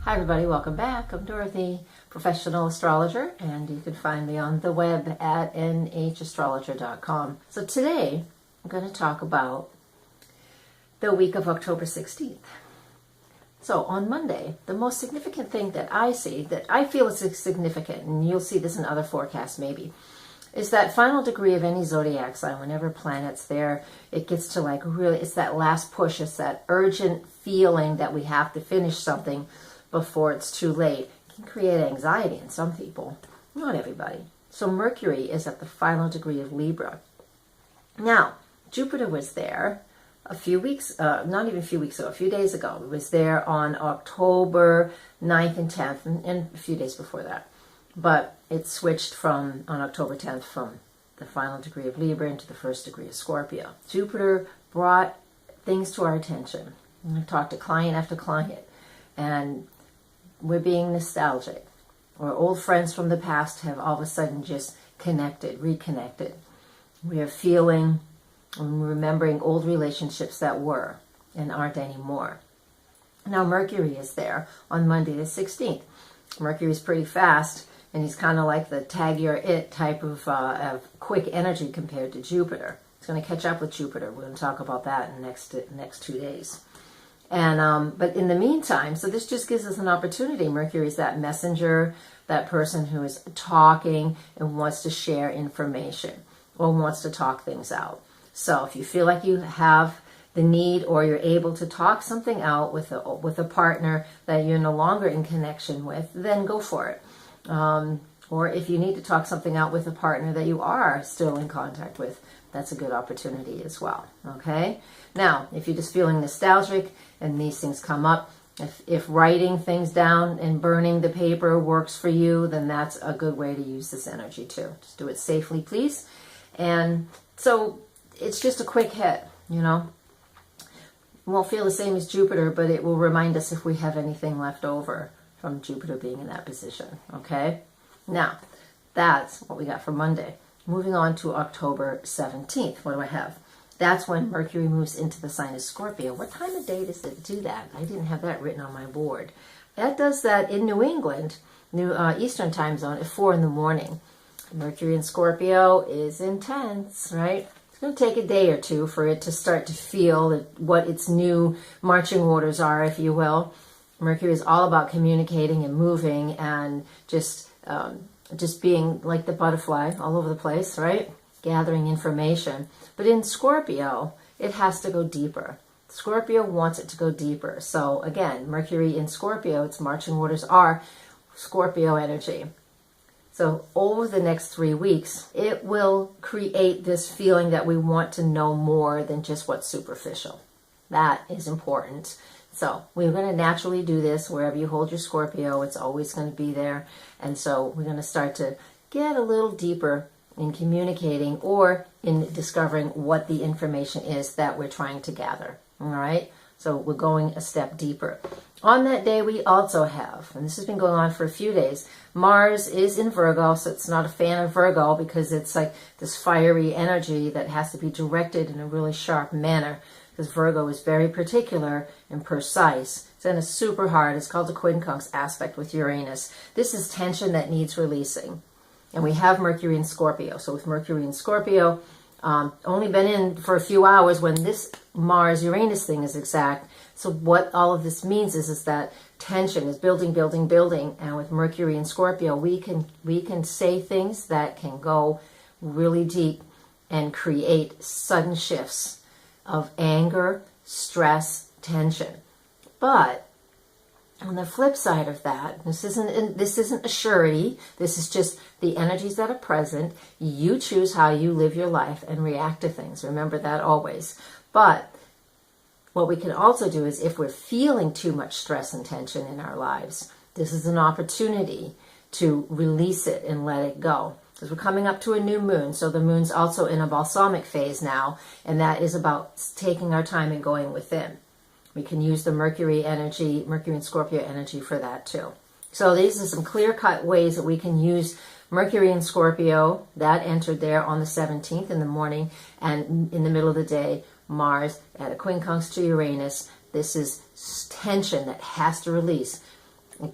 Hi everybody, welcome back. I'm Dorothy, Professional Astrologer, and you can find me on the web at nhastrologer.com. So today I'm going to talk about the week of October 16th. So on Monday, the most significant thing that I see, that I feel is significant, and you'll see this in other forecasts maybe, is that final degree of any zodiac sign. Whenever planet's there, it gets to like really, it's that last push, it's that urgent feeling that we have to finish something before it's too late. It can create anxiety in some people, not everybody. So Mercury is at the final degree of Libra. Now, Jupiter was there a few weeks, not even a few weeks ago, a few days ago. It was there on October 9th and 10th, and a few days before that. But it switched on October 10th from the final degree of Libra into the first degree of Scorpio. Jupiter brought things to our attention. I talked to client after client, and we're being nostalgic. Or old friends from the past have all of a sudden just reconnected. We are feeling and remembering old relationships that were and aren't anymore. Now Mercury is there on Monday the 16th. Mercury is pretty fast, and he's kind of like the tag you're it type of quick energy compared to Jupiter. It's going to catch up with Jupiter. We're going to talk about that in the next 2 days. And but in the meantime, so this just gives us an opportunity. Mercury is that messenger, that person who is talking and wants to share information or wants to talk things out. So if you feel like you have the need or you're able to talk something out with a partner that you're no longer in connection with, then go for it. Or if you need to talk something out with a partner that you are still in contact with, that's a good opportunity as well. Okay? Now, if you're just feeling nostalgic and these things come up, if writing things down and burning the paper works for you, then that's a good way to use this energy too. Just do it safely, please. And so it's just a quick hit, you know. It won't feel the same as Jupiter, but it will remind us if we have anything left over from Jupiter being in that position. Okay? Now, that's what we got for Monday. Moving on to October 17th. What do I have? That's when Mercury moves into the sign of Scorpio. What time of day does it do that? I didn't have that written on my board. That does that in New England, Eastern time zone, at 4 in the morning. Mercury in Scorpio is intense, right? It's going to take a day or two for it to start to feel what its new marching orders are, if you will. Mercury is all about communicating and moving and just being like the butterfly all over the place, right? Gathering information. But in Scorpio, it has to go deeper. Scorpio wants it to go deeper. So again, Mercury in Scorpio, its marching orders are Scorpio energy. So over the next 3 weeks, it will create this feeling that we want to know more than just what's superficial. That is important. So we're going to naturally do this wherever you hold your Scorpio. It's always going to be there. And so we're going to start to get a little deeper in communicating or in discovering what the information is that we're trying to gather. All right? So we're going a step deeper. On that day, we also have, and this has been going on for a few days, Mars is in Virgo, so it's not a fan of Virgo because it's like this fiery energy that has to be directed in a really sharp manner, because Virgo is very particular and precise. And it's super hard. It's called the quincunx aspect with Uranus. This is tension that needs releasing. And we have Mercury in Scorpio. So with Mercury in Scorpio, only been in for a few hours when this Mars-Uranus thing is exact. So what all of this means is that tension is building. And with Mercury in Scorpio, we can say things that can go really deep and create sudden shifts of anger, stress, tension. But on the flip side of that, this isn't a surety. This is just the energies that are present. You choose how you live your life and react to things. Remember that always. But what we can also do is if we're feeling too much stress and tension in our lives, this is an opportunity to release it and let it go. Because we're coming up to a new moon. So the moon's also in a balsamic phase now. And that is about taking our time and going within. We can use the Mercury energy, Mercury and Scorpio energy for that too. So these are some clear-cut ways that we can use Mercury and Scorpio. That entered there on the 17th in the morning, and in the middle of the day, Mars at a quincunx to Uranus. This is tension that has to release.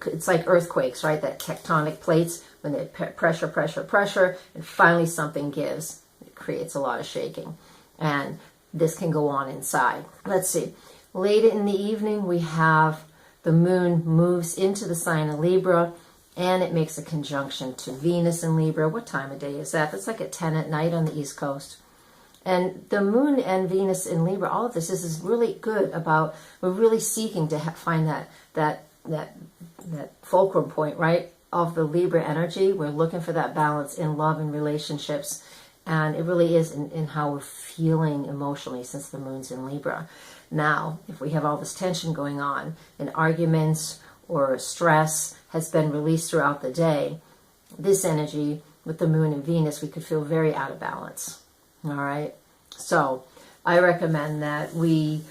It's like earthquakes, right? That tectonic plates, when they pressure, pressure, pressure, and finally something gives. It creates a lot of shaking. And this can go on inside. Let's see. Late in the evening, we have the moon moves into the sign of Libra, and it makes a conjunction to Venus in Libra. What time of day is that? That's like at 10 at night on the East Coast. And the moon and Venus in Libra, all of this is really good about, we're really seeking to find that fulcrum point, right, of the Libra energy. We're looking for that balance in love and relationships. And it really is in how we're feeling emotionally since the moon's in Libra. Now, if we have all this tension going on and arguments or stress has been released throughout the day, this energy with the moon and Venus, we could feel very out of balance. All right. So I recommend that we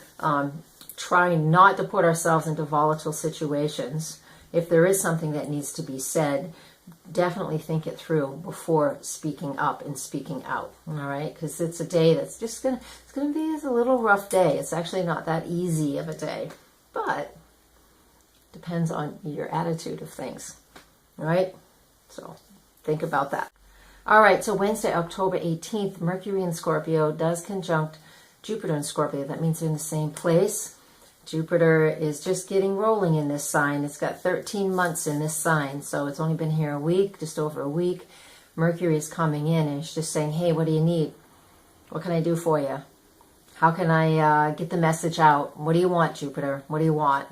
try not to put ourselves into volatile situations. If there is something that needs to be said, definitely think it through before speaking up and speaking out. All right. Because it's a day that's just it's going to be a little rough day. It's actually not that easy of a day, but depends on your attitude of things. All right. So think about that. All right, so Wednesday, October 18th, Mercury in Scorpio does conjunct Jupiter in Scorpio. That means they're in the same place. Jupiter is just getting rolling in this sign. It's got 13 months in this sign, so it's only been here a week, just over a week. Mercury is coming in, and it's just saying, hey, what do you need? What can I do for you? How can I get the message out? What do you want, Jupiter? What do you want?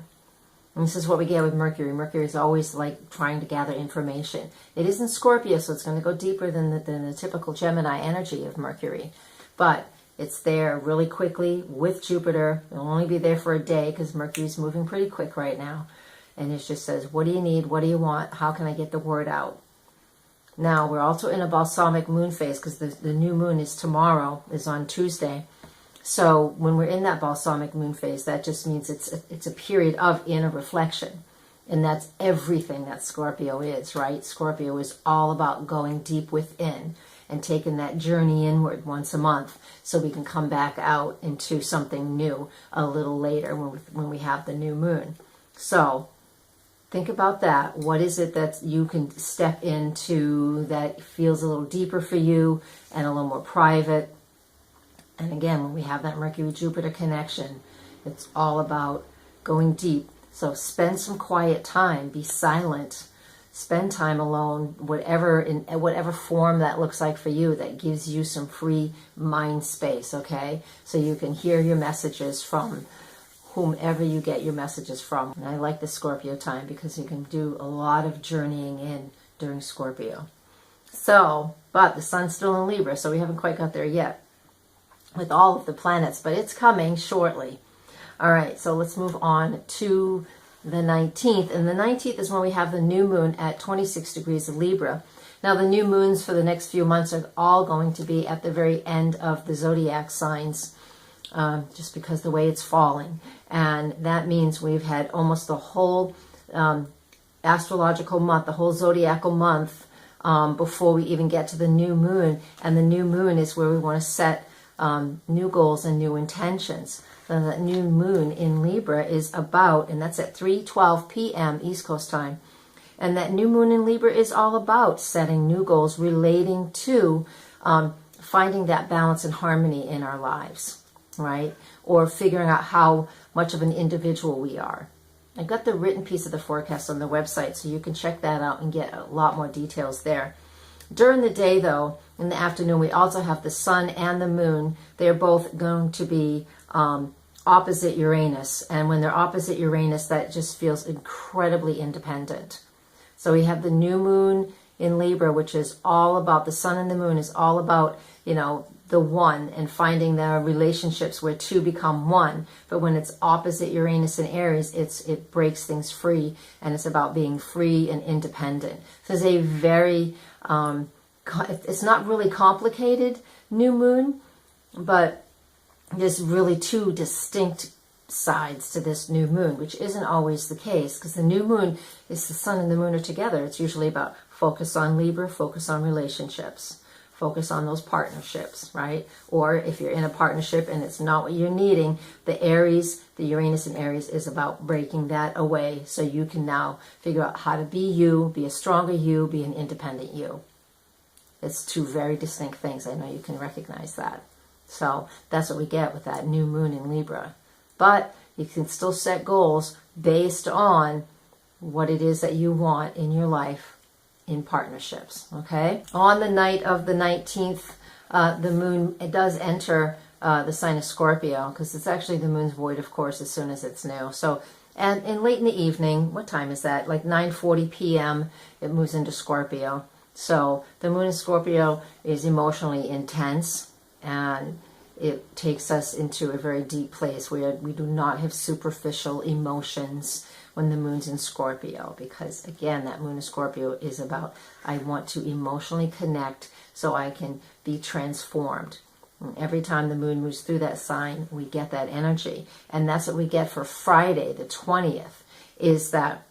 And this is what we get with Mercury. Mercury is always like trying to gather information. It is in Scorpio, so it's going to go deeper than the typical Gemini energy of Mercury. But it's there really quickly with Jupiter. It'll only be there for a day because Mercury's moving pretty quick right now. And it just says, what do you need? What do you want? How can I get the word out? Now, we're also in a balsamic moon phase because the new moon is tomorrow, is on Tuesday. So when we're in that balsamic moon phase, that just means it's a period of inner reflection. And that's everything that Scorpio is, right? Scorpio is all about going deep within and taking that journey inward once a month so we can come back out into something new a little later when we have the new moon. So think about that. What is it that you can step into that feels a little deeper for you and a little more private? And again, when we have that Mercury-Jupiter connection, it's all about going deep. So spend some quiet time, be silent, spend time alone, in whatever form that looks like for you, that gives you some free mind space, okay? So you can hear your messages from whomever you get your messages from. And I like the Scorpio time because you can do a lot of journeying in during Scorpio. So, but the sun's still in Libra, so we haven't quite got there yet with all of the planets, but it's coming shortly. All right, so let's move on to the 19th. And the 19th is when we have the new moon at 26 degrees of Libra. Now, the new moons for the next few months are all going to be at the very end of the zodiac signs, just because the way it's falling. And that means we've had almost the whole astrological month, the whole zodiacal month, before we even get to the new moon. And the new moon is where we want to set new goals and new intentions. So that new moon in Libra is about, and that's at 3:12 p.m. East Coast time. And that new moon in Libra is all about setting new goals relating to finding that balance and harmony in our lives, right? Or figuring out how much of an individual we are. I've got the written piece of the forecast on the website, so you can check that out and get a lot more details there. During the day, though, in the afternoon, we also have the sun and the moon. They're both going to be opposite Uranus. And when they're opposite Uranus, that just feels incredibly independent. So we have the new moon in Libra, which is all about, the sun and the moon is all about, the one and finding the relationships where two become one. But when it's opposite Uranus and Aries, it breaks things free, and it's about being free and independent. So it's a very, it's not really complicated new moon, but there's really two distinct sides to this new moon, which isn't always the case, because the new moon is the sun and the moon are together. It's usually about focus on Libra, focus on relationships. Focus on those partnerships, right? Or if you're in a partnership and it's not what you're needing, the Uranus in Aries is about breaking that away so you can now figure out how to be you, be a stronger you, be an independent you. It's two very distinct things. I know you can recognize that. So that's what we get with that new moon in Libra. But you can still set goals based on what it is that you want in your life in partnerships, okay? On the night of the 19th, the moon, it does enter the sign of Scorpio, because it's actually the moon's void, of course, as soon as it's new. So, and late in the evening, what time is that? Like 9:40 p.m., it moves into Scorpio. So the moon in Scorpio is emotionally intense, and it takes us into a very deep place where we do not have superficial emotions when the moon's in Scorpio, because again, that moon in Scorpio is about, I want to emotionally connect so I can be transformed. And every time the moon moves through that sign, we get that energy. And that's what we get for Friday, the 20th, is that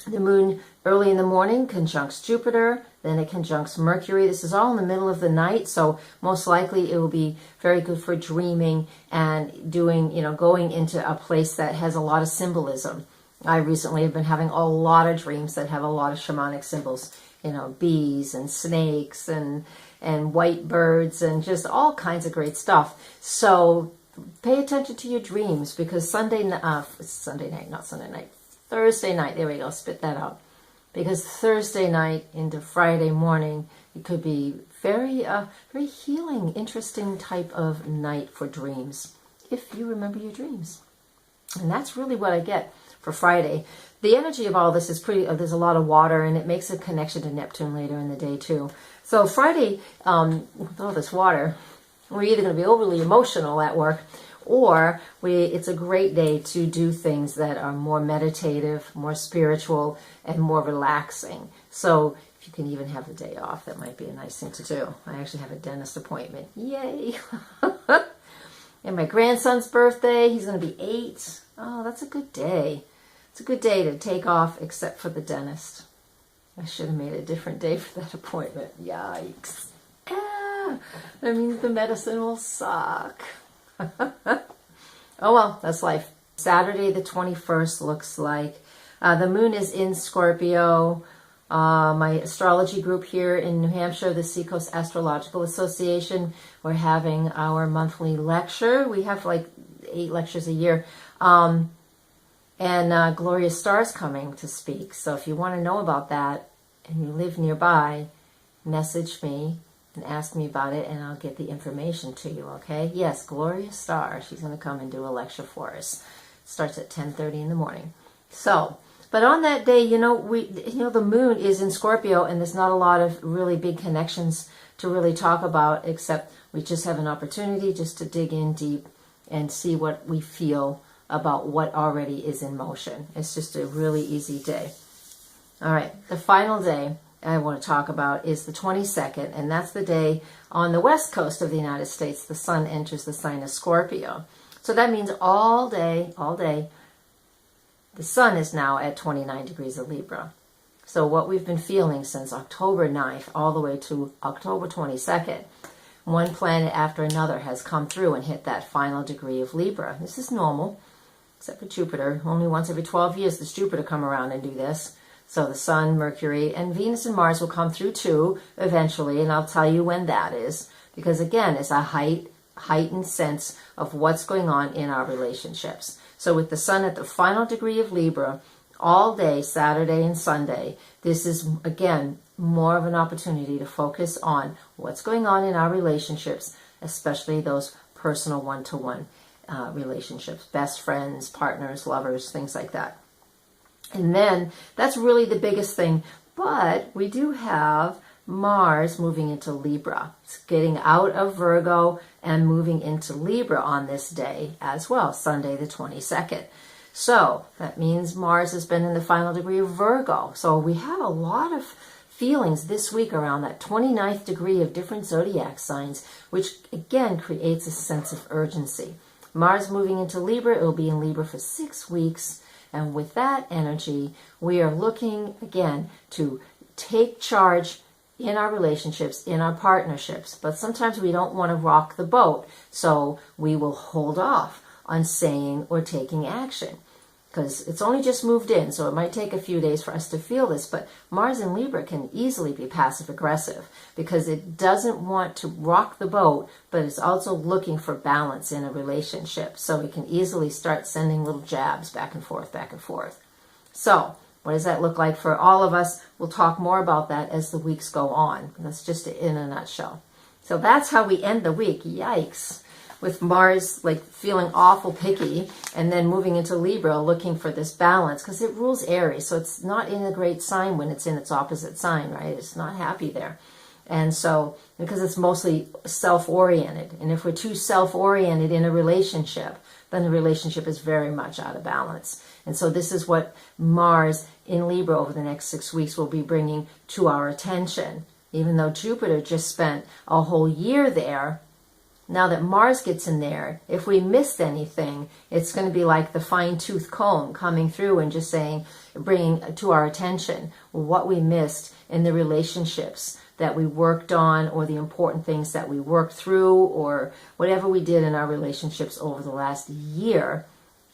the moon early in the morning conjuncts Jupiter, then it conjuncts Mercury. This is all in the middle of the night, so most likely it will be very good for dreaming and doing, going into a place that has a lot of symbolism. I recently have been having a lot of dreams that have a lot of shamanic symbols, bees and snakes and white birds and just all kinds of great stuff. So pay attention to your dreams, because Thursday night, there we go, spit that out. Because Thursday night into Friday morning, it could be very healing, interesting type of night for dreams, if you remember your dreams. And that's really what I get for Friday. The energy of all this is there's a lot of water, and it makes a connection to Neptune later in the day too. So Friday, with all this water, we're either going to be overly emotional at work, or it's a great day to do things that are more meditative, more spiritual, and more relaxing. So if you can even have the day off, that might be a nice thing to do. I actually have a dentist appointment. Yay! And my grandson's birthday, he's going to be 8. Oh, that's a good day. It's a good day to take off, except for the dentist. I should have made a different day for that appointment. Yikes. That means the medicine will suck. Oh well, that's life. Saturday the 21st looks like the moon is in Scorpio. My astrology group here in New Hampshire, the Seacoast Astrological Association, we're having our monthly lecture. We have like 8 lectures a year. And Gloria Starr's coming to speak. So if you want to know about that and you live nearby, message me and ask me about it, and I'll get the information to you, okay? Yes, Gloria Starr, she's going to come and do a lecture for us. It starts at 10:30 in the morning. So, but on that day, the moon is in Scorpio, and there's not a lot of really big connections to really talk about, except we just have an opportunity just to dig in deep and see what we feel about what already is in motion. It's just a really easy day. All right, the final day I want to talk about is the 22nd, and that's the day on the west coast of the United States the sun enters the sign of Scorpio. So that means all day, the sun is now at 29 degrees of Libra. So what we've been feeling since October 9th all the way to October 22nd, one planet after another has come through and hit that final degree of Libra. This is normal, except for Jupiter. Only once every 12 years does Jupiter come around and do this. So the Sun, Mercury, and Venus and Mars will come through too eventually, and I'll tell you when that is, because again, it's a heightened sense of what's going on in our relationships. So with the sun at the final degree of Libra, all day, Saturday and Sunday, this is, again, more of an opportunity to focus on what's going on in our relationships, especially those personal one-to-one relationships, best friends, partners, lovers, things like that. And then that's really the biggest thing. But we do have Mars moving into Libra. It's getting out of Virgo and moving into Libra on this day as well, Sunday the 22nd. So that means Mars has been in the final degree of Virgo. So we have a lot of feelings this week around that 29th degree of different zodiac signs, which again creates a sense of urgency. Mars moving into Libra, it will be in Libra for 6 weeks. And with that energy, we are looking, again, to take charge in our relationships, in our partnerships, but sometimes we don't want to rock the boat, so we will hold off on saying or taking action because it's only just moved in, so it might take a few days for us to feel this. But Mars in Libra can easily be passive aggressive because it doesn't want to rock the boat, but it's also looking for balance in a relationship, so it can easily start sending little jabs back and forth, back and forth. So what does that look like for all of us? We'll talk more about that as the weeks go on. That's just in a nutshell. So that's how we end the week. Yikes. With Mars like feeling awful picky and then moving into Libra looking for this balance because it rules Aries. So it's not in a great sign when it's in its opposite sign, right? It's not happy there. And so because it's mostly self-oriented. And if we're too self-oriented in a relationship, then the relationship is very much out of balance. And so this is what Mars in Libra over the next 6 weeks will be bringing to our attention. Even though Jupiter just spent a whole year there, now that Mars gets in there, if we missed anything, it's going to be like the fine-tooth comb coming through and just saying, bringing to our attention what we missed in the relationships that we worked on, or the important things that we worked through, or whatever we did in our relationships over the last year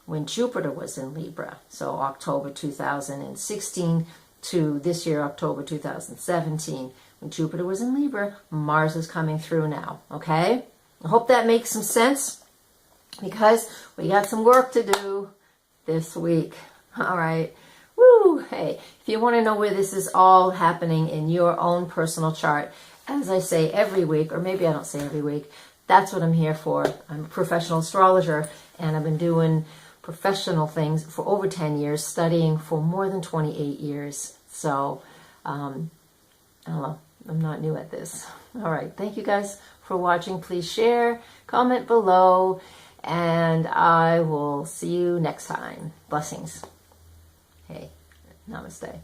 when Jupiter was in Libra. So October 2016 to this year, October 2017. When Jupiter was in Libra, Mars is coming through now, okay? I hope that makes some sense because we got some work to do this week. All right. Woo! Hey, if you want to know where this is all happening in your own personal chart, as I say every week, or maybe I don't say every week, that's what I'm here for. I'm a professional astrologer, and I've been doing professional things for over 10 years, studying for more than 28 years. So, I don't know. I'm not new at this. All right. Thank you guys for watching. Please share, comment below, and I will see you next time. Blessings. Hey, namaste.